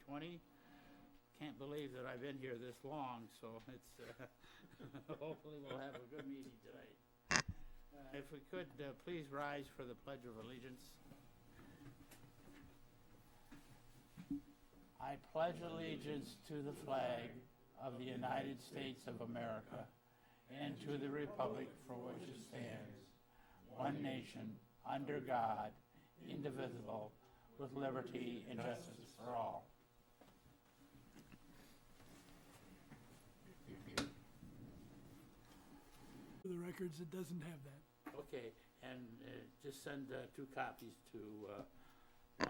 2020. Can't believe that I've been here this long, so it's hopefully we'll have a good meeting tonight. If we could please rise for the Pledge of Allegiance. I pledge allegiance to the flag of the United States of America and to the republic for which it stands, one nation, under God, indivisible, with liberty and justice for all. For the records, it doesn't have that. Okay, and just send 2 copies to our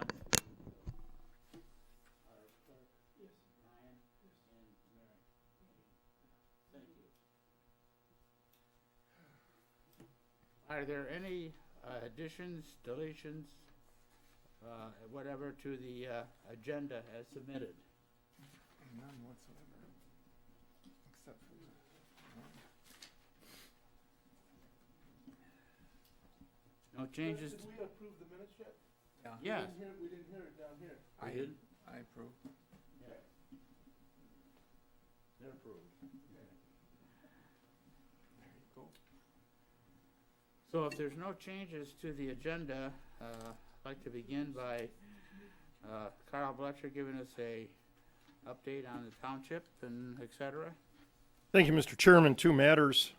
clerk, Ryan, and Mary. Thank you. Are there any additions, deletions, whatever to the agenda as submitted? None whatsoever, except for the No changes? Did we approve the minutes yet? Yes. We didn't hear it down here. We did? I approve. Yeah. They're approved. There you go. So if there's no changes to the agenda, I'd like to begin by Carl Bletcher giving us a update on the township and et cetera. Thank you, Mr. Chairman. 2 matters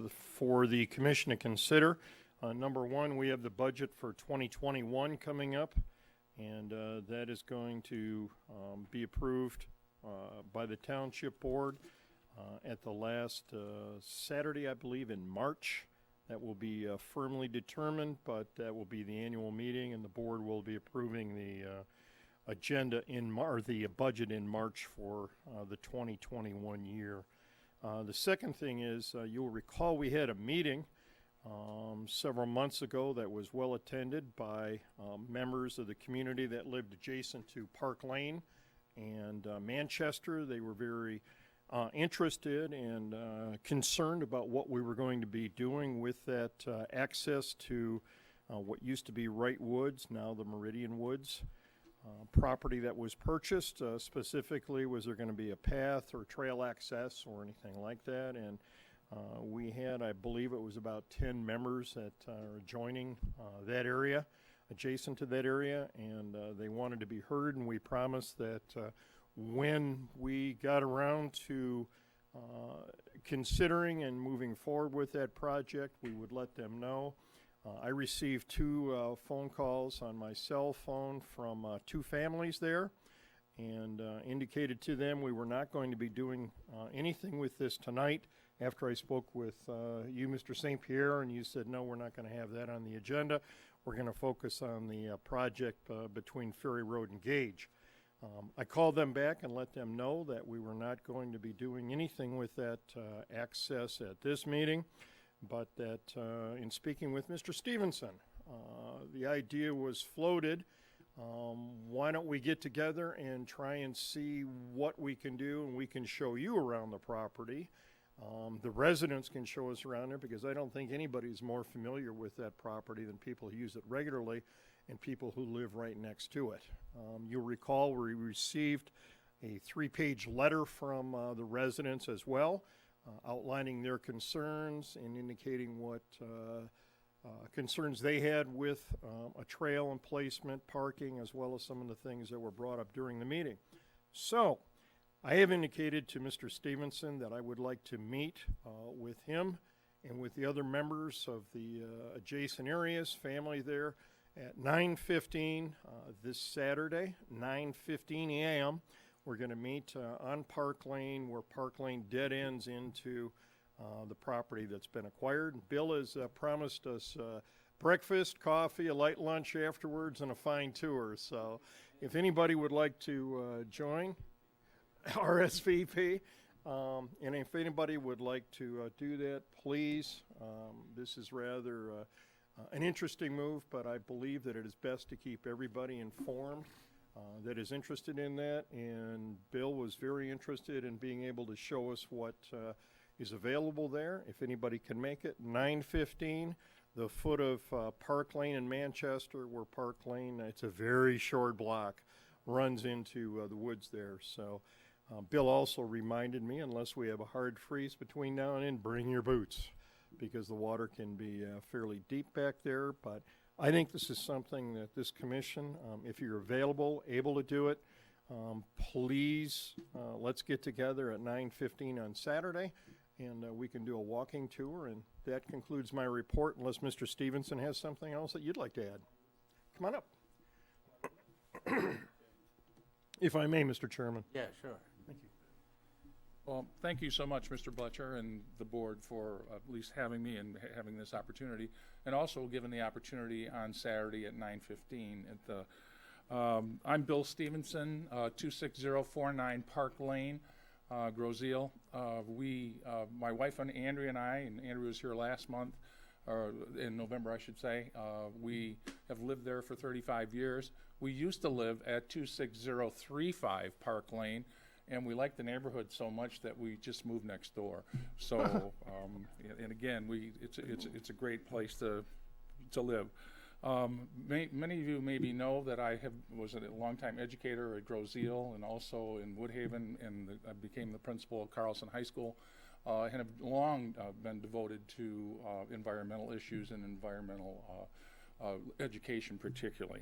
for the commission to consider. Number 1, we have the budget for 2021 coming up, and that is going to be approved by the Township Board at the last Saturday, I believe, in March. That will be firmly determined, but that will be the annual meeting, and the board will be approving the agenda or the budget in March for the 2021 year. The second thing is, you'll recall we had a meeting several months ago that was well attended by members of the community that lived adjacent to Park Lane and Manchester. They were very interested and concerned about what we were going to be doing with that access to what used to be Wright Woods, now the Meridian Woods. Property that was purchased, specifically, was there going to be a path or trail access or anything like that? And we had, I believe it was about 10 members that are adjoining that area, adjacent to that area, and they wanted to be heard, and we promised that when we got around to considering and moving forward with that project, we would let them know. I received 2 phone calls on my cell phone from 2 families there, and indicated to them we were not going to be doing anything with this tonight. After I spoke with you, Mr. St. Pierre, and you said, no, we're not going to have that on the agenda. We're going to focus on the project between Ferry Road and Gage. I called them back and let them know that we were not going to be doing anything with that access at this meeting, but that in speaking with Mr. Stevenson, the idea was floated. Why don't we get together and try and see what we can do, and we can show you around the property. The residents can show us around there, because I don't think anybody's more familiar with that property than people who use it regularly and people who live right next to it. You'll recall we received a 3-page letter from the residents as well, outlining their concerns and indicating what concerns they had with a trail and placement, parking, as well as some of the things that were brought up during the meeting. So, I have indicated to Mr. Stevenson that I would like to meet with him and with the other members of the adjacent areas, family there, at 9:15 this Saturday, 9:15 a.m. We're going to meet on Park Lane, where Park Lane dead ends into the property that's been acquired. Bill has promised us breakfast, coffee, a light lunch afterwards, and a fine tour. So if anybody would like to join, RSVP. And if anybody would like to do that, please. This is rather an interesting move, but I believe that it is best to keep everybody informed that is interested in that. And Bill was very interested in being able to show us what is available there. If anybody can make it, 9:15, the foot of Park Lane in Manchester, where Park Lane, it's a very short block runs into the woods there. So Bill also reminded me, unless we have a hard freeze between now and then, bring your boots, because the water can be fairly deep back there. But I think this is something that this commission, if you're available, able to do it, please, let's get together at 9:15 on Saturday, and we can do a walking tour. And that concludes my report, unless Mr. Stevenson has something else that you'd like to add. Come on up. If I may, Mr. Chairman. Yeah, sure. Well, thank you so much, Mr. Bletcher and the board, for at least having me and having this opportunity, and also given the opportunity on Saturday at 9:15 at the. I'm Bill Stevenson, 26049 Park Lane, Groseal. My wife and Andrea and I, and Andrea was here last month, or in November, I should say. We have lived there for 35 years. We used to live at 26035 Park Lane, and we like the neighborhood so much that we just moved next door. So, and again, it's a great place to live. Many of you maybe know that I was a longtime educator at Groseal and also in Woodhaven, and I became the principal of Carlson High School, and have long been devoted to environmental issues and environmental education particularly.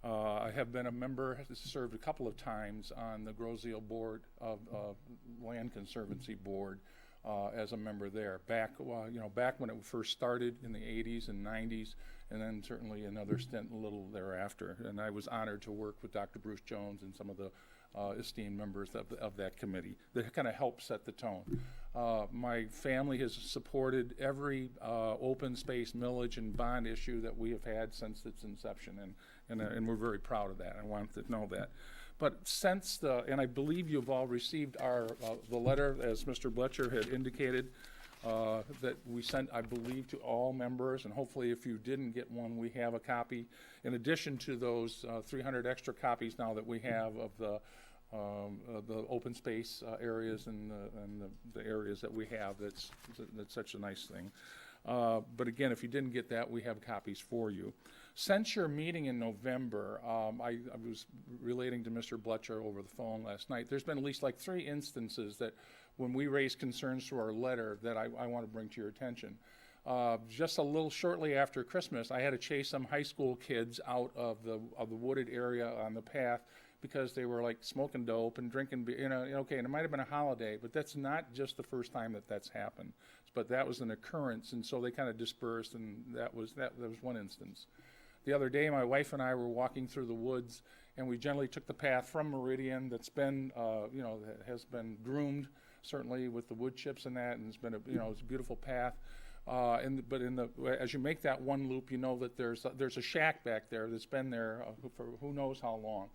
I have been a member, served a couple of times on the Groseal Board of Land Conservancy Board as a member there. Back when it first started in the 80s and 90s, and then certainly another stint a little thereafter. And I was honored to work with Dr. Bruce Jones and some of the esteemed members of that committee that kind of helped set the tone. My family has supported every open space millage and bond issue that we have had since its inception, and we're very proud of that. I want to know that. But since and I believe you've all received the letter, as Mr. Bletcher had indicated, that we sent, I believe, to all members, and hopefully if you didn't get one, we have a copy. In addition to those 300 extra copies now that we have of the open space areas and the areas that we have, that's such a nice thing. But again, if you didn't get that, we have copies for you. Since your meeting in November, I was relating to Mr. Bletcher over the phone last night, there's been at least like 3 instances that when we raised concerns through our letter that I want to bring to your attention. Just a little shortly after Christmas, I had to chase some high school kids out of the wooded area on the path because they were like smoking dope and drinking beer. Okay, and it might have been a holiday, but that's not just the first time that's happened. But that was an occurrence, and so they kind of dispersed, and that was one instance. The other day, my wife and I were walking through the woods, and we generally took the path from Meridian that's been, that has been groomed, certainly with the wood chips and that, and it's been it's a beautiful path. But as you make that one loop, you know that there's a shack back there that's been there for who knows how long,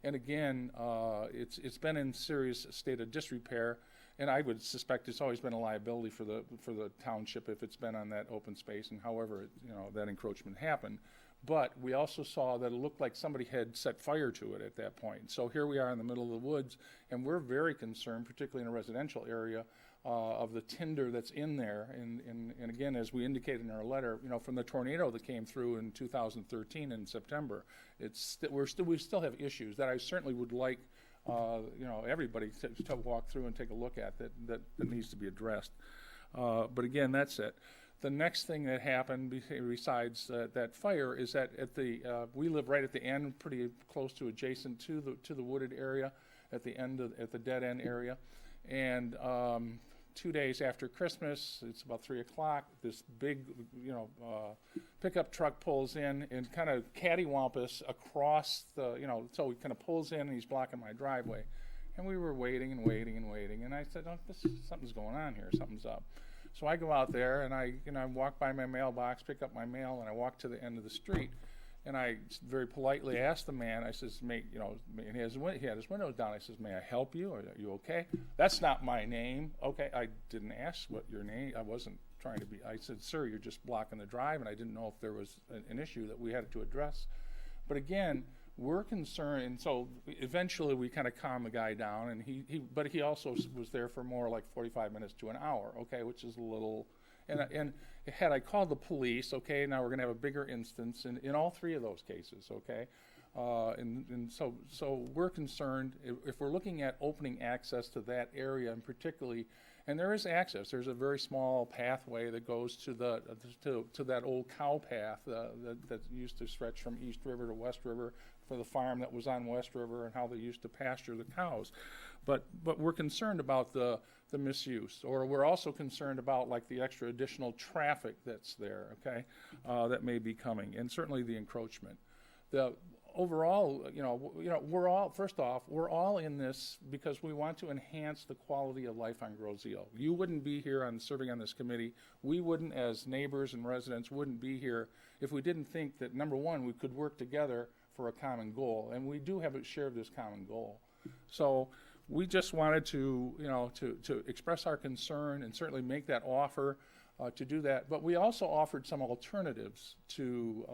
and again, it's been in serious state of disrepair. And I would suspect it's always been a liability for the township if it's been on that open space, and however that encroachment happened. But we also saw that it looked like somebody had set fire to it at that point. So here we are in the middle of the woods, and we're very concerned, particularly in a residential area, of the tinder that's in there. And again, as we indicated in our letter, from the tornado that came through in 2013 in September, we still have issues that I certainly would like everybody to walk through and take a look at that needs to be addressed. But again, that's it. The next thing that happened besides that fire is that we live right at the end, pretty close to adjacent to the wooded area, at the dead end area, and 2 days after Christmas, it's about 3 o'clock. This big, pickup truck pulls in and kind of cattywampus across so he kind of pulls in and he's blocking my driveway, and we were waiting and waiting and waiting, and I said, something's going on here, something's up. So I go out there and I walk by my mailbox, pick up my mail, and I walk to the end of the street, and I very politely asked the man. I says, and he had his windows down. I says, "May I help you? Are you okay?" "That's not my name." "Okay." I didn't ask what your name. I wasn't trying to be. I said, "Sir, you're just blocking the drive," and I didn't know if there was an issue that we had to address. But again, we're concerned, and so eventually we kind of calmed the guy down, and but he also was there for more like 45 minutes to an hour, okay, which is a little, and had I called the police, okay, now we're going to have a bigger instance in all 3 of those cases, okay. And so we're concerned, if we're looking at opening access to that area and particularly, and there is access, there's a very small pathway that goes to that old cow path that used to stretch from East River to West River for the farm that was on West River and how they used to pasture the cows. But we're concerned about the misuse, or we're also concerned about like the extra additional traffic that's there, okay, that may be coming, and certainly the encroachment. The overall, we're all in this because we want to enhance the quality of life on Grosse Ile. You wouldn't be here serving on this committee. We wouldn't, as neighbors and residents, wouldn't be here if we didn't think that, number one, we could work together for a common goal, and we do have a share of this common goal. So we just wanted to express our concern and certainly make that offer to do that. But we also offered some alternatives to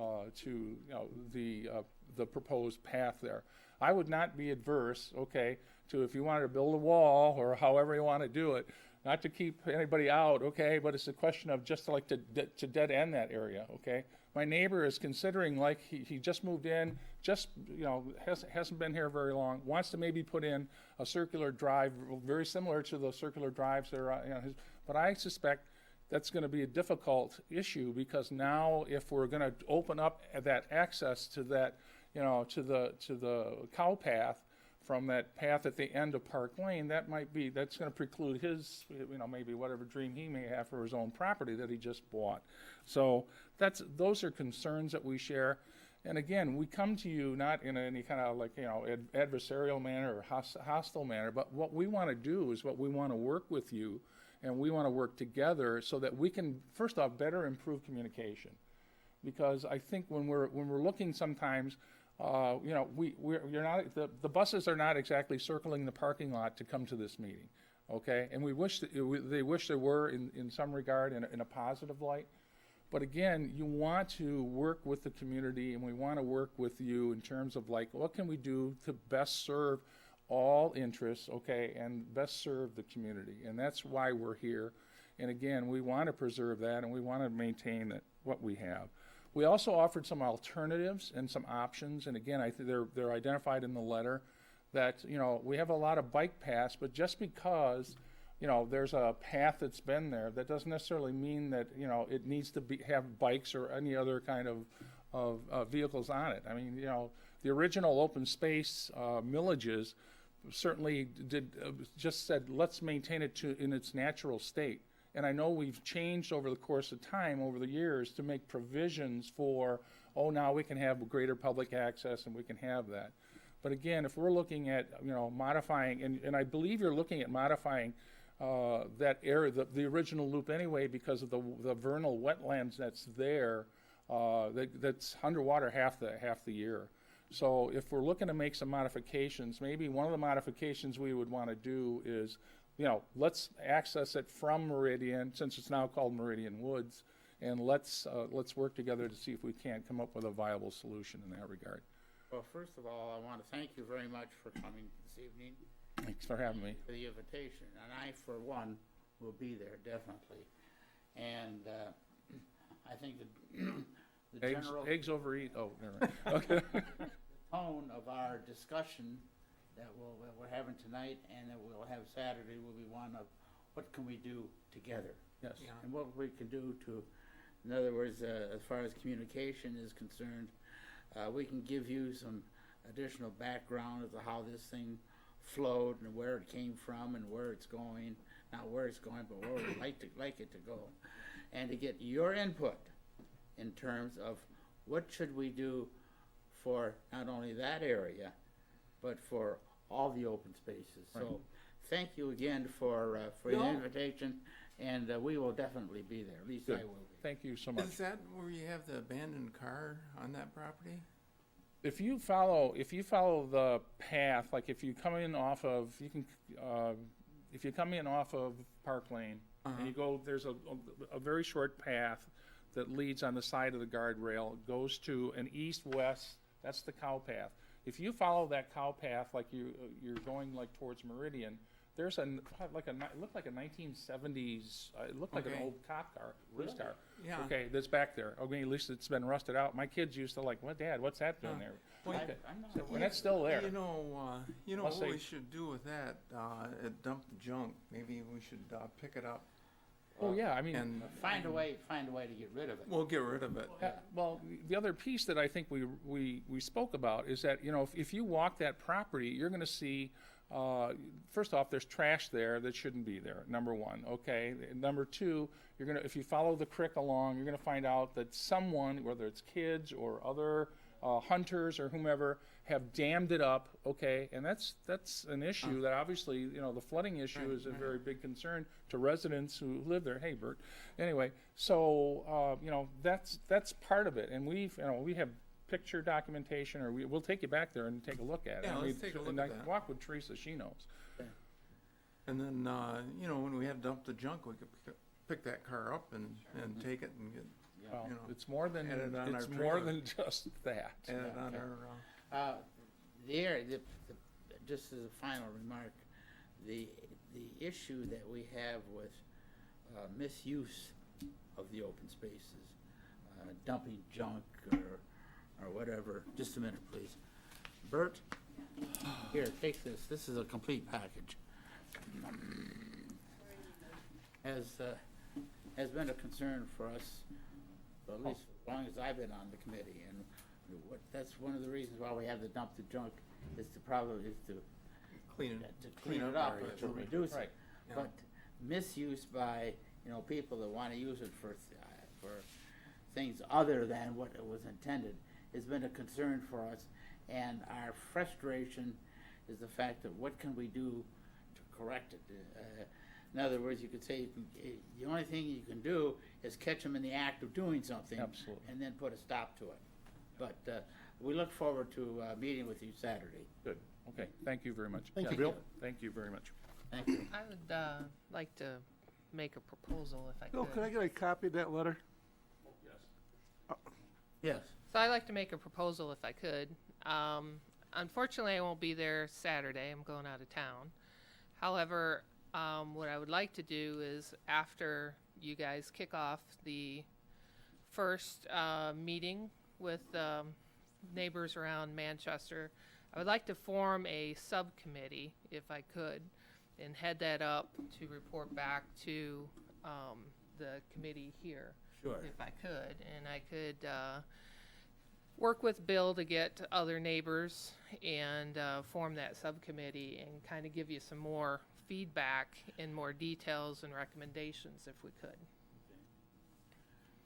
the proposed path there. I would not be adverse, okay, to if you wanted to build a wall or however you want to do it, not to keep anybody out, okay, but it's a question of just like to dead end that area, okay. My neighbor is considering, like, he just moved in, hasn't been here very long, wants to maybe put in a circular drive very similar to the circular drives that are but I suspect that's going to be a difficult issue, because now if we're going to open up that access to that, to the cow path from that path at the end of Park Lane, that's going to preclude his, maybe whatever dream he may have for his own property that he just bought. So those are concerns that we share. And again, we come to you not in any kind of like, adversarial manner or hostile manner, but what we want to do is we want to work with you, and we want to work together so that we can, first off, better improve communication. Because I think when we're looking sometimes, the buses are not exactly circling the parking lot to come to this meeting, okay? And we wish they wish they were in some regard in a positive light. But again, you want to work with the community, and we want to work with you in terms of like, what can we do to best serve all interests, okay, and best serve the community. And that's why we're here. And again, we want to preserve that, and we want to maintain what we have. We also offered some alternatives and some options, and again, I think they're identified in the letter that, we have a lot of bike paths, but just because, there's a path that's been there, that doesn't necessarily mean that, it needs to have bikes or any other kind of vehicles on it. I mean, the original open space millages certainly just said, let's maintain it in its natural state. And I know we've changed over the course of time, over the years, to make provisions for, now we can have greater public access and we can have that. But again, if we're looking at, modifying, and I believe you're looking at modifying that area, the original loop anyway, because of the vernal wetlands that's there, that's underwater half the year. So if we're looking to make some modifications, maybe one of the modifications we would want to do is, let's access it from Meridian, since it's now called Meridian Woods, and let's work together to see if we can't come up with a viable solution in that regard. Well, first of all, I want to thank you very much for coming this evening. Thanks for having me. For the invitation, and I, for one, will be there definitely. And I think the general eggs overeat. Oh, never mind. Okay. tone of our discussion that we're having tonight and that we'll have Saturday will be one of what can we do together. Yes. Yeah. And what we can do to, in other words, as far as communication is concerned, we can give you some additional background as to how this thing flowed and where it came from and where it's going. Not where it's going, but where we'd like it to go. And to get your input in terms of what should we do for not only that area, but for all the open spaces. Right. So thank you again for the invitation, and we will definitely be there. At least Good. I will be. Thank you so much. Is that where you have the abandoned car on that property? If you follow the path, like if you come in off of, if you come in off of Park Lane, and you go, there's a very short path that leads on the side of the guardrail. It goes to an east-west. That's the cow path. If you follow that cow path, like you're going like towards Meridian, there's it looked like a 1970s, it looked like an Okay. old cop car, police car. Yeah. Okay, that's back there. Okay, at least it's been rusted out. My kids used to like, what, Dad, what's that doing there? Well, Okay. I'm not So, aware. and that's still there. You know Must what say- we should do with that, dump the junk, maybe we should, pick it up. Oh, yeah, I mean, And Find a way to get rid of it. we'll get rid of it. well, the other piece that I think we spoke about is that, you know, if you walk that property, you're gonna see, first off, there's trash there that shouldn't be there, number one, okay? Number two, if you follow the creek along, you're gonna find out that someone, whether it's kids or other hunters or whomever, have dammed it up, okay? And that's an issue that obviously, you know, the flooding issue is a very big concern to residents who live there. Hey, Bert. Anyway, so, you know, that's part of it. And we have picture documentation, or we'll take you back there and take a look at it. Yeah, And let's take a look and at I that. walk with Teresa, she knows. And then, when we have dumped the junk, we could pick that car up and take it and get, Well, you know, it's more than, add it on it's our more trailer. than just that. add it on Okay. our, Just as a final remark, the issue that we have with misuse of the open spaces, dumping junk or whatever. Just a minute, please. Bert, here, take this. This is a complete package. Has been a concern for us, for at least as long as I've been on the committee, and that's one of the reasons why we have the dump the junk, is to clean clean it up, or area. to reduce Right. it. Yeah. But misuse by, people that want to use it for things other than what it was intended has been a concern for us, and our frustration is the fact that what can we do to correct it? In other words, you could say, the only thing you can do is catch them in the act of doing something. Absolutely. And then put a stop to it. But we look forward to meeting with you Saturday. Good, okay, thank you very much. Thank you, Ken, Bill. Thank you very much. Thank you. I would like to make a proposal if I Bill, could. can I get a copy of that letter? Yes. So I'd like to make a proposal if I could. Unfortunately, I won't be there Saturday. I'm going out of town. However, what I would like to do is after you guys kick off the first meeting with neighbors around Manchester, I would like to form a subcommittee, if I could, and head that up to report back to the committee here. Sure. If I could, and I could work with Bill to get other neighbors and form that subcommittee and kind of give you some more feedback and more details and recommendations if we could.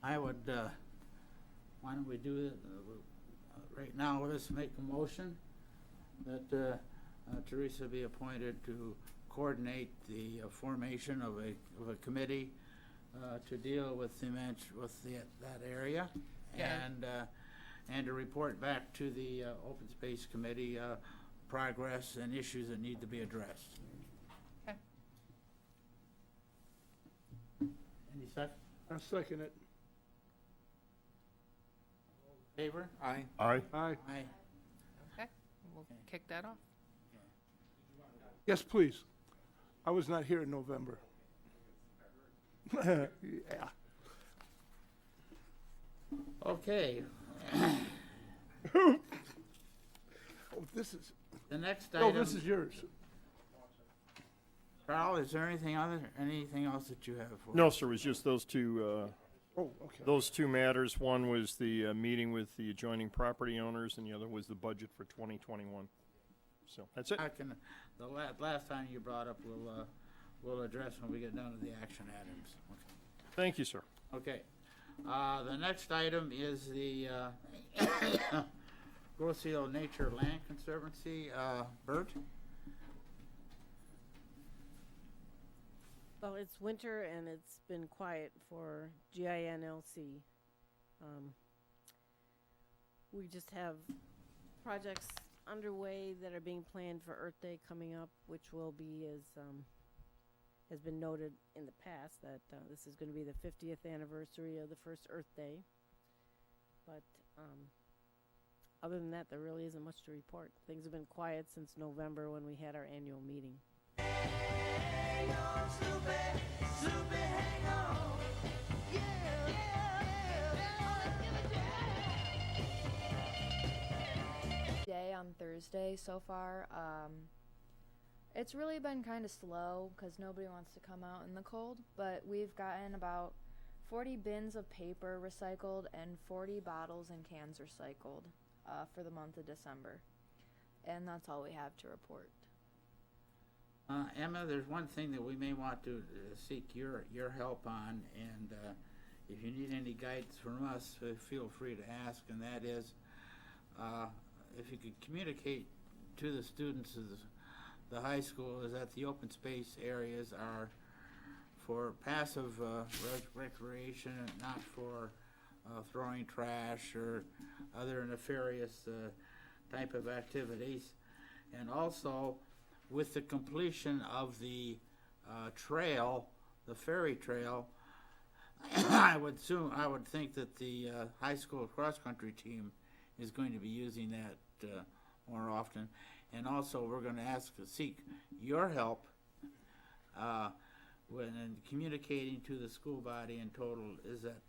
I would, why don't we do it, right now, let's make a motion that Teresa be appointed to coordinate the formation of a committee to deal with that area, Yeah. and to report back to the Open Space Committee progress and issues that need to be addressed. Okay. Any second? I'll second it. Favor? Aye. Aye. Aye. Aye. Okay, we'll Okay. kick that off. Yes, please. I was not here in November. Yeah. Okay, Oh, this is, the next no, item. this is yours. Carl, is there anything else that you have for us? No, sir, it was just those two, Oh, okay. those two matters. One was the meeting with the adjoining property owners, and the other was the budget for 2021. So, that's it. The last time you brought up, we'll address when we get down to the action items. Thank you, sir. Okay. The next item is the Groseal Nature Land Conservancy. Bert? Well, it's winter and it's been quiet for GINLC. We just have projects underway that are being planned for Earth Day coming up, which will be, as has been noted in the past, that this is going to be the 50th anniversary of the first Earth Day. But other than that, there really isn't much to report. Things have been quiet since November when we had our annual meeting. Day on Thursday so far. It's really been kind of slow because nobody wants to come out in the cold, but we've gotten about 40 bins of paper recycled and 40 bottles and cans recycled for the month of December. And that's all we have to report. Emma, there's one thing that we may want to seek your help on, and if you need any guidance from us, feel free to ask, and that is if you could communicate to the students of the high school is that the open space areas are for passive recreation and not for throwing trash or other nefarious type of activities. And also, with the completion of the trail, the ferry trail, I would think that the high school cross-country team is going to be using that more often. And also, we're going to seek your help when communicating to the school body in total is that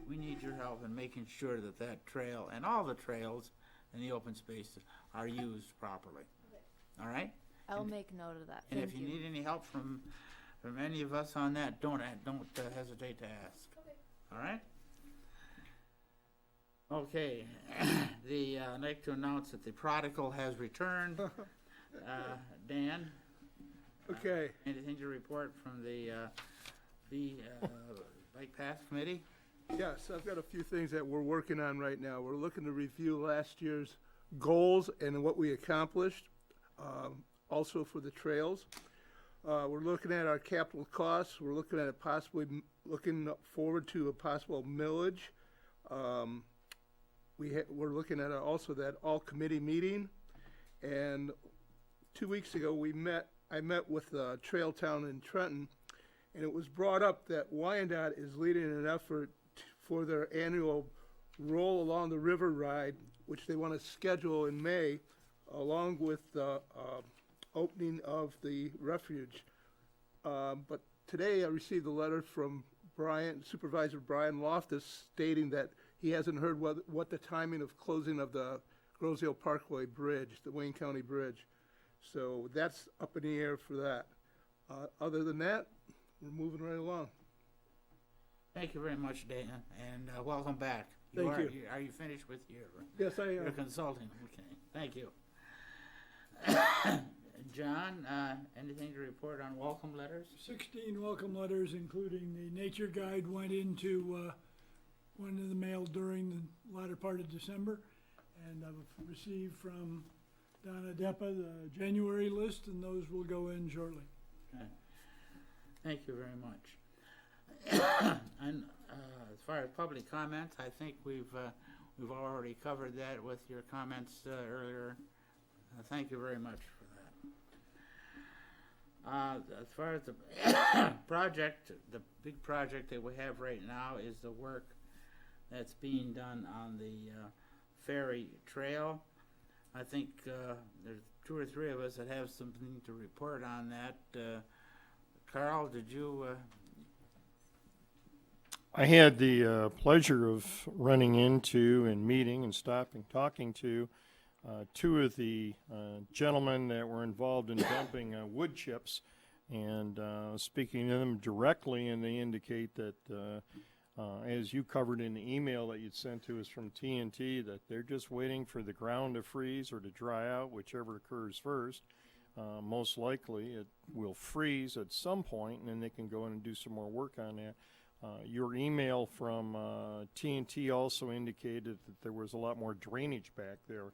we need your help in making sure that that trail and all the trails in the open space are used properly. All right? I'll make note of that. And Thank if you need any help from any of us on that, don't hesitate to ask. Okay. All right? Okay. I'd like to announce that the prodigal has returned. Dan? Okay. Anything to report from the Bike Path Committee? Yes, I've got a few things that we're working on right now. We're looking to review last year's goals and what we accomplished, also for the trails. We're looking at our capital costs. We're looking at looking forward to a possible millage. We're looking at also that all-committee meeting. And 2 weeks ago, I met with Trail Town in Trenton, and it was brought up that Wyandotte is leading an effort for their annual Roll Along the River ride, which they want to schedule in May, along with the opening of the refuge. But today I received a letter from Supervisor Brian Loftus, stating that he hasn't heard what the timing of closing of the Groseal Parkway Bridge, the Wayne County Bridge. So that's up in the air for that. Other than that, we're moving right along. Thank you very much, Dan, and welcome back. Thank you. Are you finished with your Yes, I am. your consulting? Okay, thank you. John, anything to report on welcome letters? 16 welcome letters, including the nature guide, went into the mail during the latter part of December, and I've received from Donna Deppa the January list, and those will go in shortly. Okay. Thank you very much. And as far as public comments, I think we've already covered that with your comments earlier. Thank you very much for that. As far as the project, the big project that we have right now is the work that's being done on the ferry trail. I think there's 2 or 3 of us that have something to report on that. Carl, did you? I had the pleasure of running into and meeting and talking to 2 of the gentlemen that were involved in dumping wood chips, and speaking to them directly, and they indicate that, as you covered in the email that you'd sent to us from TNT, that they're just waiting for the ground to freeze or to dry out, whichever occurs first. Most likely it will freeze at some point, and then they can go in and do some more work on that. Your email from TNT also indicated that there was a lot more drainage back there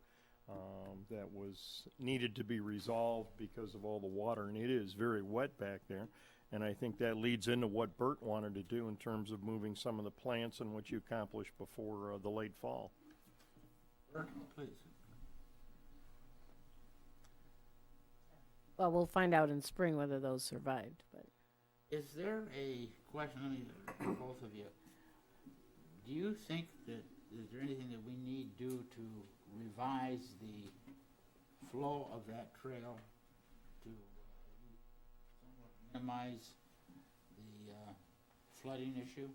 that was needed to be resolved because of all the water, and it is very wet back there. And I think that leads into what Bert wanted to do in terms of moving some of the plants and what you accomplished before the late fall. Bert, please. Well, we'll find out in spring whether those survived, but. Is there a question, let me for both of you. Do you think that, is there anything that we need do to revise the flow of that trail to somewhat minimize the flooding issue?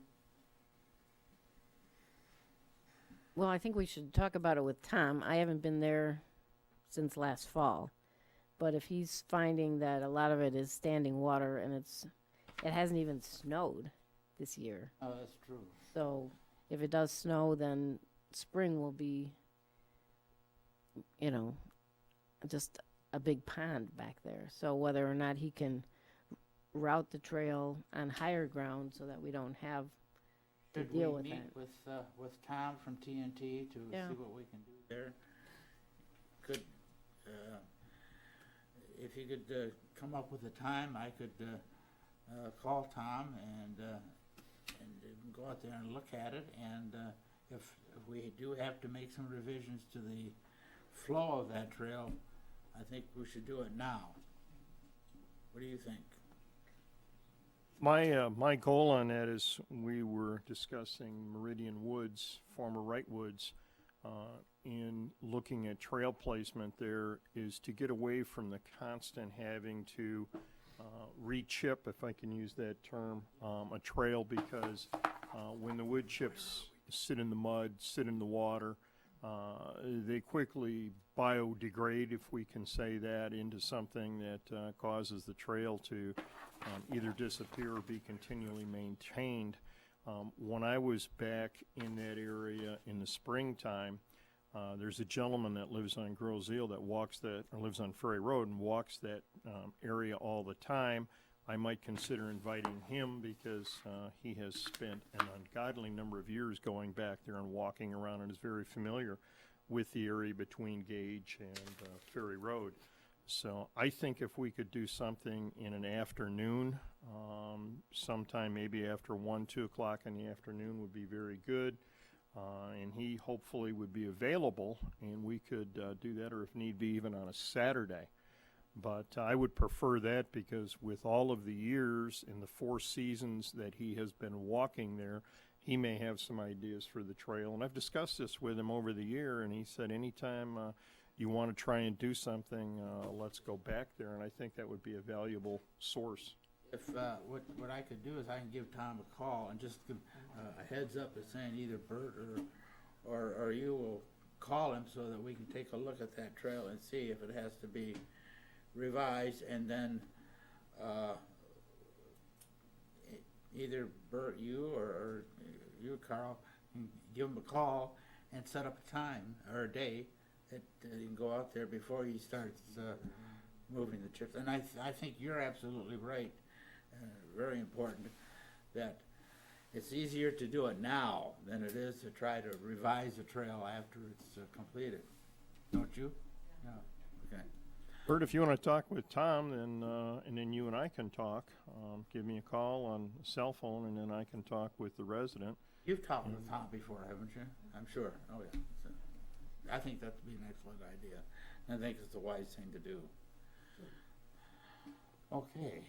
Well, I think we should talk about it with Tom. I haven't been there since last fall. But if he's finding that a lot of it is standing water and it hasn't even snowed this year. Oh, that's true. So if it does snow, then spring will be, just a big pond back there. So whether or not he can route the trail on higher ground so that we don't have to Should deal we with meet that. with Tom from TNT to Yeah. see what we can do there? Could, if you could come up with a time, I could call Tom and go out there and look at it. And if we do have to make some revisions to the flow of that trail, I think we should do it now. What do you think? My goal on that is we were discussing Meridian Woods, former Wright Woods, in looking at trail placement there is to get away from the constant having to re-chip, if I can use that term, a trail because when the wood chips sit in the mud, sit in the water, they quickly biodegrade, if we can say that, into something that causes the trail to either disappear or be continually maintained. When I was back in that area in the springtime, there's a gentleman that lives on Grosse Ile that lives on Ferry Road and walks that area all the time. I might consider inviting him because he has spent an ungodly number of years going back there and walking around and is very familiar with the area between Gage and Ferry Road. So I think if we could do something in an afternoon, sometime maybe after 1, 2 o'clock in the afternoon would be very good. And he hopefully would be available and we could do that, or if need be, even on a Saturday. But I would prefer that because with all of the years and the 4 seasons that he has been walking there, he may have some ideas for the trail. And I've discussed this with him over the year, and he said anytime you want to try and do something, let's go back there. And I think that would be a valuable source. If what I could do is I can give Tom a call and just give a heads up as saying either Bert or you will call him so that we can take a look at that trail and see if it has to be revised, and then either Bert, you or you, Carl, can give him a call and set up a time or a day that you can go out there before he starts moving the chips. And I think you're absolutely right. Very important that it's easier to do it now than it is to try to revise a trail after it's completed. Don't you? Yeah. Okay. Bert, if you want to talk with Tom, then and then you and I can talk. Give me a call on a cell phone, and then I can talk with the resident. You've talked with Tom before, haven't you? I'm sure. Oh, yeah. So, I think that would be an excellent idea. I think it's a wise thing to do. Okay.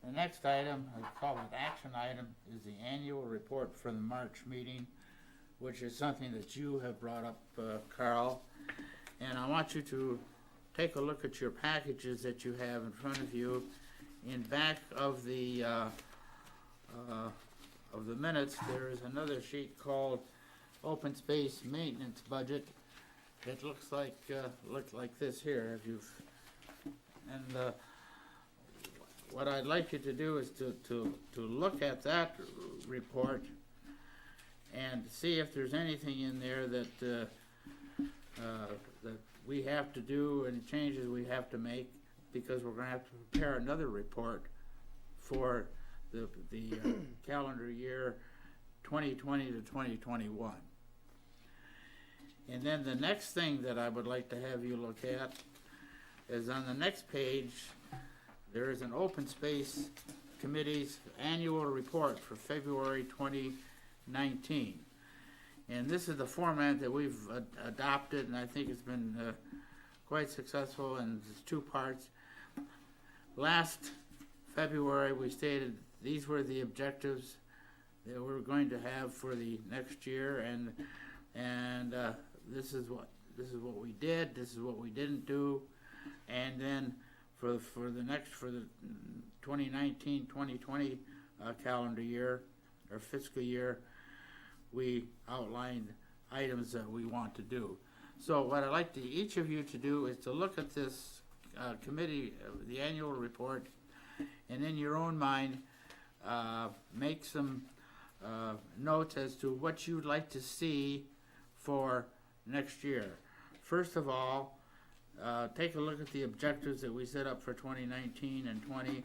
The next item, I call it action item, is the annual report for the March meeting, which is something that you have brought up, Carl. And I want you to take a look at your packages that you have in front of you. In back of the minutes, there is another sheet called Open Space Maintenance Budget. It looks like this here. If you've and what I'd like you to do is to look at that report and see if there's anything in there that that we have to do and changes we have to make, because we're going to have to prepare another report for the calendar year 2020 to 2021. And then the next thing that I would like to have you look at is on the next page. There is an Open Space Committee's annual report for February 2019. And this is the format that we've adopted, and I think it's been quite successful, and it's 2 parts. Last February, we stated these were the objectives that we're going to have for the next year, and this is what we did, this is what we didn't do, and then for the 2019-2020 calendar year or fiscal year, we outlined items that we want to do. So what I'd like each of you to do is to look at this committee, the annual report, and in your own mind, make some notes as to what you'd like to see for next year. First of all, take a look at the objectives that we set up for 2019 and 20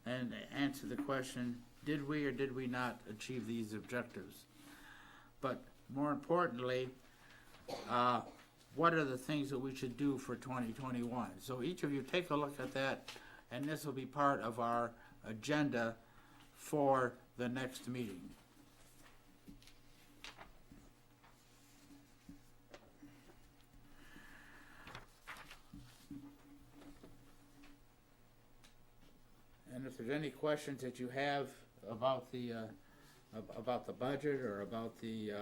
and answer the question, did we or did we not achieve these objectives? But more importantly, what are the things that we should do for 2021? So each of you take a look at that, and this will be part of our agenda for the next meeting. And if there's any questions that you have about the budget or about the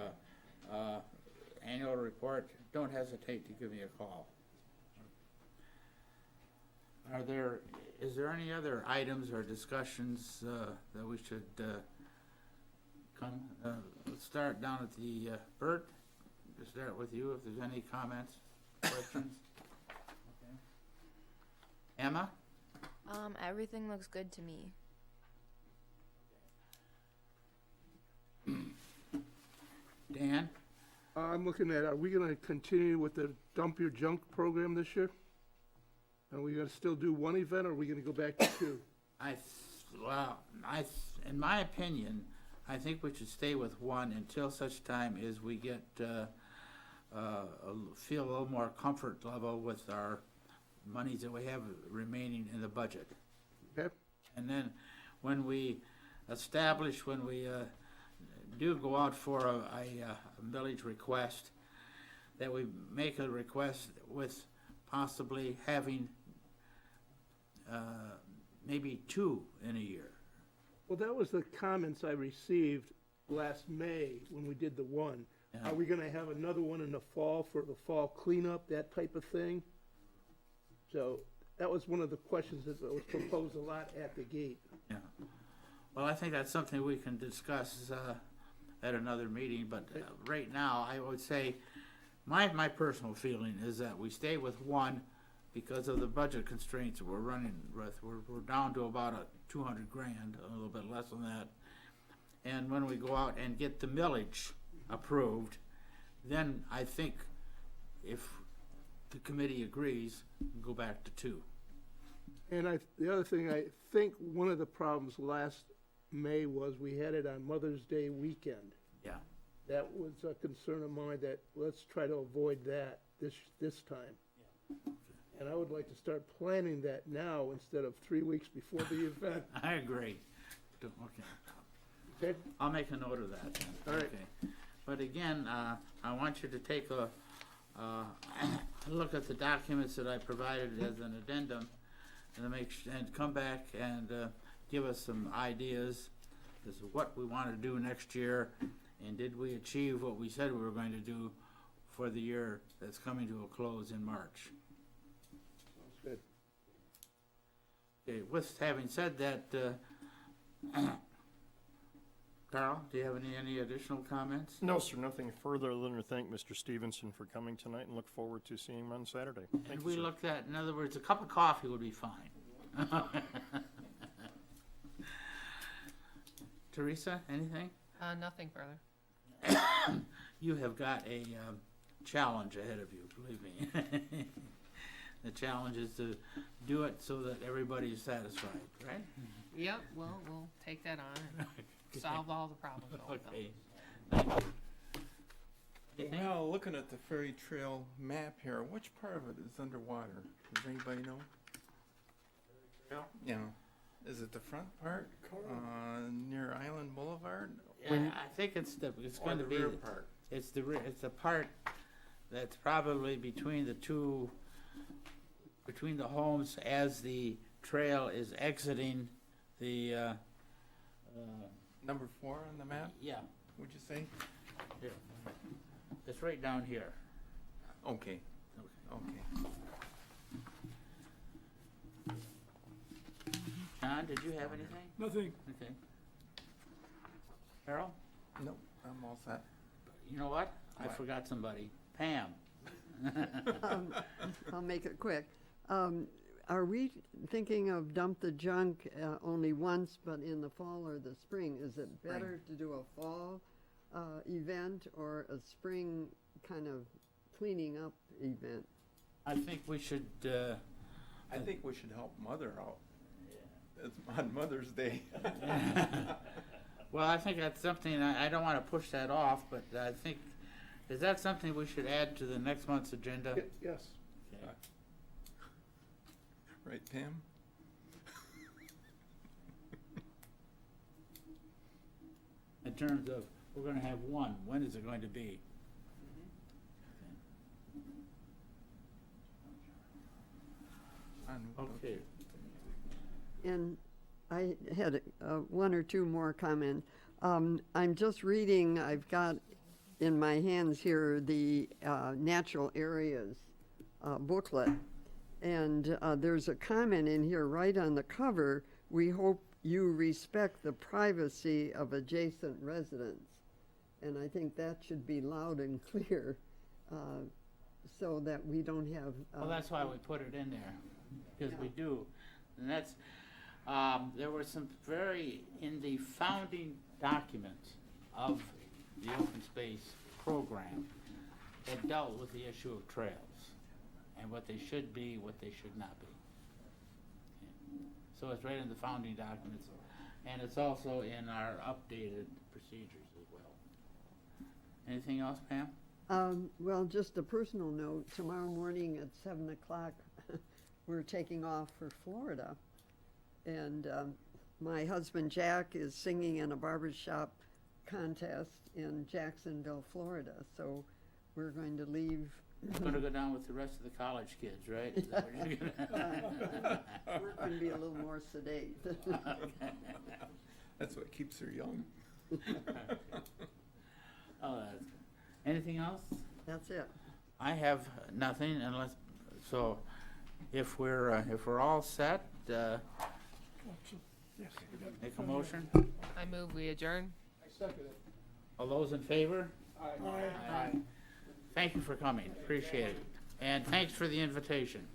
annual report, don't hesitate to give me a call. Is there any other items or discussions that we should come? Let's start down at the Bert. We'll start with you if there's any comments, questions. Okay. Emma? Everything looks good to me. Dan? I'm looking at, are we gonna continue with the dump your junk program this year? Are we gonna still do one event, or are we gonna go back to two? In my opinion, I think we should stay with one until such time as we get, feel a little more comfort level with our monies that we have remaining in the budget. Okay? And then when we do go out for a millage request, that we make a request with possibly having maybe two in a year. Well, that was the comments I received last May when we did the one. Yeah. Are we gonna have another one in the fall for the fall cleanup, that type of thing? So that was one of the questions that was proposed a lot at the gate. Yeah. Well, I think that's something we can discuss at another meeting, but right now, I would say, my personal feeling is that we stay with one because of the budget constraints that we're running with. We're down to about 200 grand, a little bit less than that. And when we go out and get the millage approved, then I think if the committee agrees, go back to two. And the other thing, I think one of the problems last May was we had it on Mother's Day weekend. Yeah. That was a concern of mine, that let's try to avoid that this time. Yeah. And I would like to start planning that now instead of 3 weeks before the event. I agree. Okay. Okay? I'll make a note of that then. All right. Okay. But again, I want you to take a look at the documents that I provided as an addendum and come back and give us some ideas as to what we want to do next year, and did we achieve what we said we were going to do for the year that's coming to a close in March. Sounds good. Okay, with having said that, Carl, do you have any additional comments? No, sir, nothing further than to thank Mr. Stevenson for coming tonight and look forward to seeing him on Saturday. Thank And you, we sir. looked at, in other words, a cup of coffee would be fine. Teresa, anything? Nothing further. You have got a challenge ahead of you, believe me. The challenge is to do it so that everybody is satisfied, right? Yep, well, we'll take that on and solve all the problems. with them. Okay. Thank you. Anything? Well, looking at the Ferry Trail map here, which part of it is underwater? Does anybody know? Yeah. Is it the front part, near Island Boulevard? Yeah, I think it's going to be rear part? It's the part that's probably between the homes as the trail is exiting the. Number 4 on the map, Yeah, would you say? here. It's right down here. Okay, okay. John, did you have anything? Nothing. Okay. Harold? Nope, I'm all set. You know what? I What? forgot somebody. Pam. I'll make it quick. Are we thinking of dump the junk only once, but in the fall or the spring? Is it better to do a fall event or a spring kind of cleaning up event? I think we should, I think we should help Mother out. It's on Mother's Day. well, I think that's something, I don't want to push that off, but I think, is that something we should add to the next month's agenda? Yes. Okay. Right, Pam? In terms of, we're going to have one, when is it going to be? Okay. And I had one or two more comments. I'm just reading, I've got in my hands here the natural areas booklet. And there's a comment in here right on the cover, we hope you respect the privacy of adjacent residents. And I think that should be loud and clear so that we don't have. Well, that's why we put it in there, because we do. And that's, there were some in the founding documents of the open space program, it dealt with the issue of trails and what they should be, what they should not be. So it's right in the founding documents, and it's also in our updated procedures as well. Anything else, Pam? Well, just a personal note, tomorrow morning at 7 o'clock, we're taking off for Florida. And my husband Jack is singing in a barbershop contest in Jacksonville, Florida. So we're going to leave. You're going to go down with the rest of the college kids, right? Is that what you're gonna... We're going to be a little more sedate. That's what keeps her young. Oh, that's good. Anything else? That's it. I have nothing unless, so if we're all set, Yes. make a motion. I move we adjourn. I second it. All those in favor? Aye. Aye. Thank you for coming, appreciate it. And thanks for the invitation.